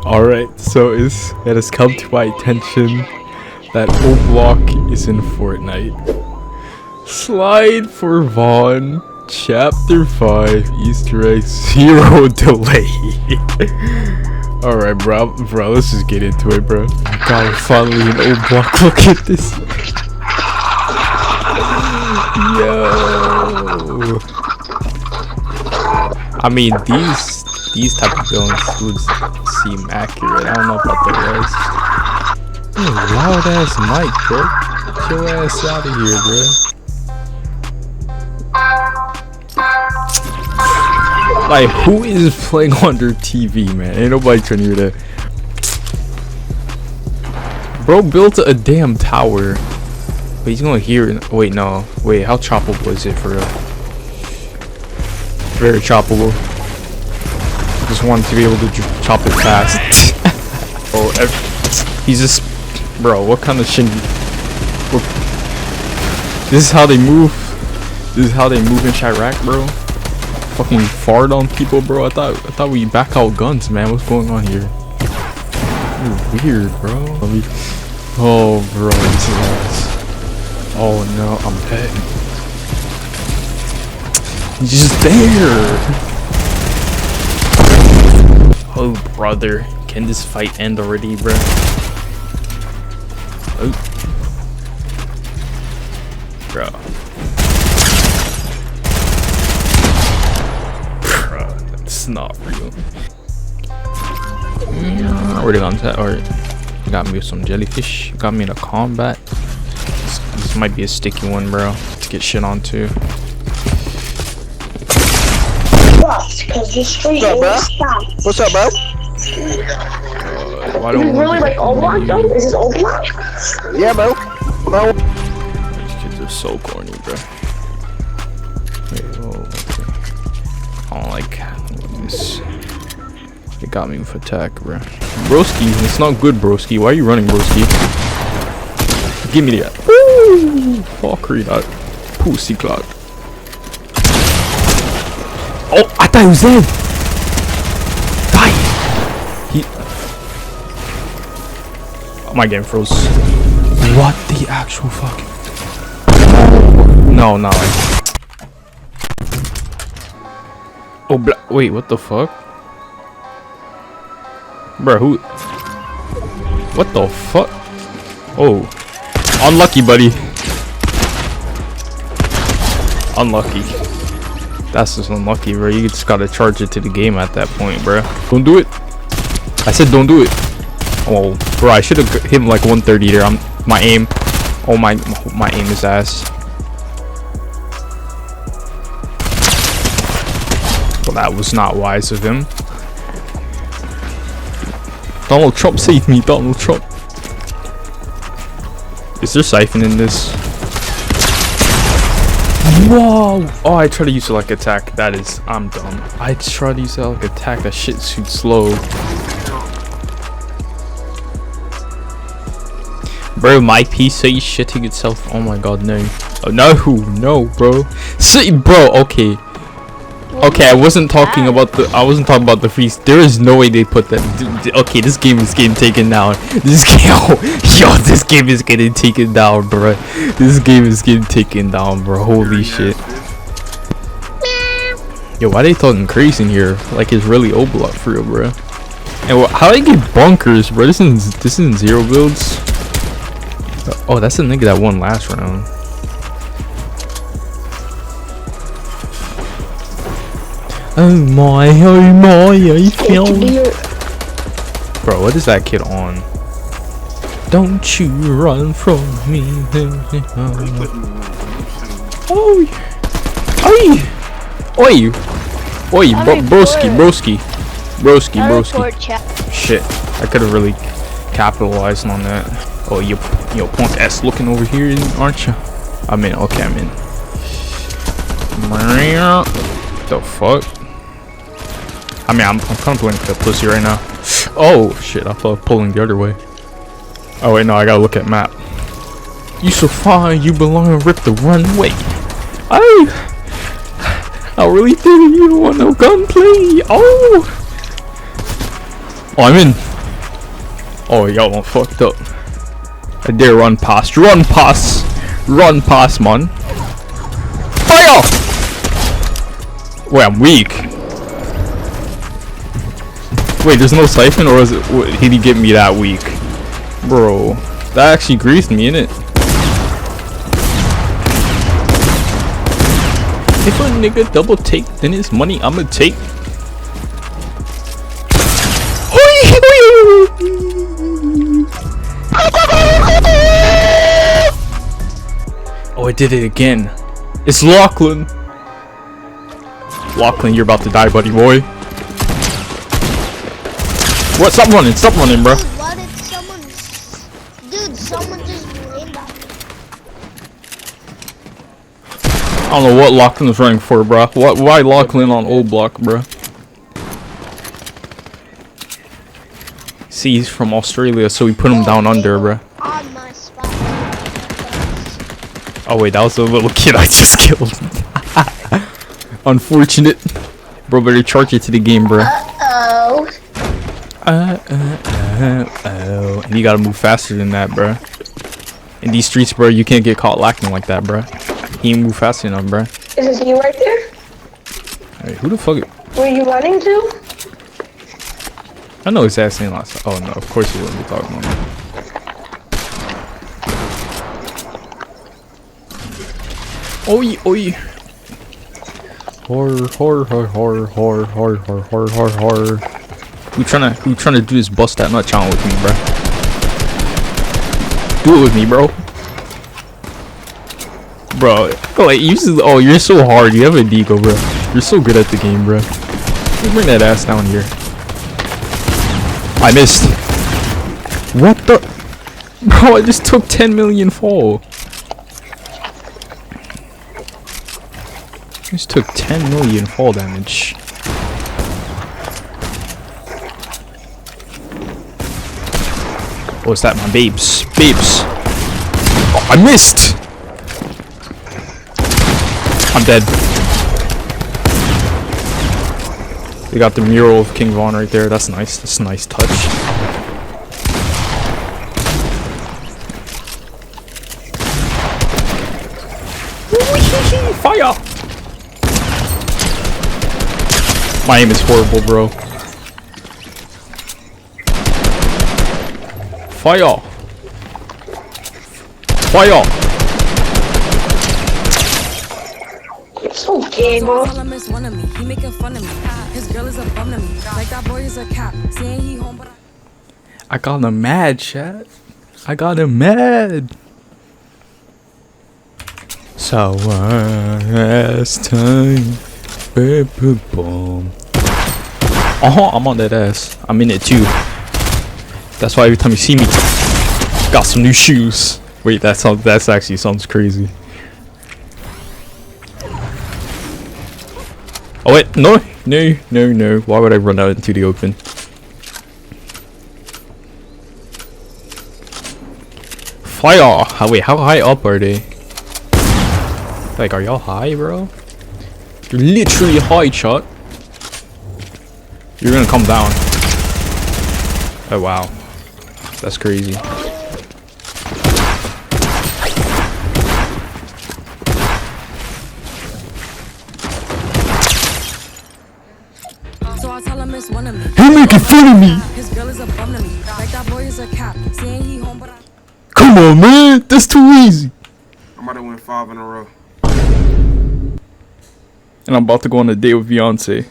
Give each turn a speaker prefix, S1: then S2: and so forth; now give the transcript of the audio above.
S1: Alright, so it has come to my attention that OBlock is in Fortnite. Slide for Vaughn, Chapter 5, Easter egg 0 delay. Alright, bro, let's just get into it, bro. God, finally an OBlock. Look at this. Yo. I mean, these type of buildings would seem accurate. I don't know about the rest. Loud ass mic, bro. Get your ass out of here, bro. Like, who is playing on their TV, man? Ain't nobody trying to hear that. Bro built a damn tower. But he's gonna hear it. Wait, no. Wait, how choppable is it for real? Very choppable. Just wanted to be able to chop it fast. Oh, he's just, bro. What kind of shit? This is how they move. This is how they move in Chirac, bro. Fucking fart on people, bro. I thought we back out guns, man. What's going on here? You're weird, bro. Oh, bro. This is. Oh no, I'm dead. He's just there. Oh brother, can this fight end already, bro? Oh, bro. Bro, that's not real. Already on set. Alright, got me with some jellyfish. Got me in a combat. This might be a sticky one, bro, to get shit onto.
S2: Because the street
S3: What's up, bro?
S1: Why don't
S2: you really like OBlock though? Is this OBlock?
S3: Yeah, bro.
S1: These kids are so corny, bro. Wait, whoa, okay. I don't like this. They got me with attack, bro. Broski, it's not good, broski. Why are you running, broski? Give me that. Woo! Fuckery, that pussy clock. Oh, I thought he was dead. Die. Oh, my game froze. What the actual fuck? No, not like. Oh, wait, what the fuck? Bro, who? What the fuck? Oh, unlucky, buddy. Unlucky. That's just unlucky, bro. You just gotta charge it to the game at that point, bro. Don't do it. I said don't do it. Oh, bro, I should have hit him like 130 there. My aim. Oh my aim is ass. Well, that was not wise of him. Donald Trump save me, Donald Trump. Is there siphon in this? Whoa! Oh, I try to use it like attack. That is, I'm dumb. I try to use it like attack. That shit too slow. Bro, my PC is shitting itself. Oh my god, no. Oh no, bro. See, bro. Okay. Okay, I wasn't talking about the freeze. There is no way they put that. Okay, this game is getting taken down. This game is getting taken down, bro. This game is getting taken down, bro. Holy shit. Yo, why they talking crazy in here? Like it's really OBlock for real, bro. And how do I get bunkers, bro? This isn't zero builds. Oh, that's the nigga that won last round. Oh my, I feel. Bro, what is that kid on? Don't you run from me. Oh, oi, broski. Shit, I could have really capitalized on that. Oh, yo, punk ass looking over here, aren't you? I'm in. Okay, I'm in. The fuck? I mean, I'm kind of playing with the pussy right now. Oh shit! I thought pulling the other way. Oh wait, no, I gotta look at map. You so fine, you belong to rip the runway. Oh, I really think you don't want no gunplay. Oh! Oh, I'm in. Oh, y'all I'm fucked up. I dare run past. Run past. Run past, man. Fire! Wait, I'm weak. Wait, there's no siphon, or is it? Did he get me that weak? Bro, that actually greased me, innit? If a nigga double take, then his money I'ma take. Oh, I did it again. It's Lachlan. Lachlan, you're about to die, buddy boy. What? Stop running, bro.
S4: Dude, why did someone... Dude, someone just ran by.
S1: I don't know what Lachlan's running for, bro. Why Lachlan on OBlock, bro? See, he's from Australia, so we put him down under, bro.
S4: On my spot.
S1: Oh wait, that was a little kid I just killed. Unfortunate. Bro, better charge it to the game, bro.
S4: Uh-oh.
S1: And you gotta move faster than that, bro. In these streets, bro, you can't get caught lacking like that, bro. He ain't move fast enough, bro.
S2: Is this you right there?
S1: Hey, who the fuck?
S2: Where you running to?
S1: I know his ass ain't last. Oh no, of course he wouldn't be talking about me. Oi, oi. Horror. Who tryna do this bust that nut challenge with me, bro? Do it with me, bro. Bro, like oh, you're so hard. You have a deco, bro. You're so good at the game, bro. You bring that ass down here. I missed. What the? Bro, I just took 10 million fall. Just took 10 million fall damage. What's that, my babes? Babes. Oh, I missed. I'm dead. We got the mural of King Von right there. That's nice. That's a nice touch. Fire! My aim is horrible, bro. Fire! Fire!
S2: It's so gay, bro.
S5: He making fun of me. His girl is a bum to me. Like that boy is a cap. Saying he home, but
S1: I got him mad, chat. I got him mad. So last time. Boom. Oh, I'm on that ass. I'm in it too. That's why every time you see me, got some new shoes. Wait, that actually sounds crazy. Oh wait, no. Why would I run out into the open? Fire! Oh, wait, how high up are they? Like, are y'all high, bro? You're literally high, chat. You're gonna come down. Oh wow, that's crazy.
S5: so I tell him it's one of me.
S1: You're making fun of me.
S5: His girl is a bum to me. Like that boy is a cap. Saying he home, but
S1: Come on, man, that's too easy.
S6: I might have went 5 in a row.
S1: And I'm about to go on a date with Beyonce.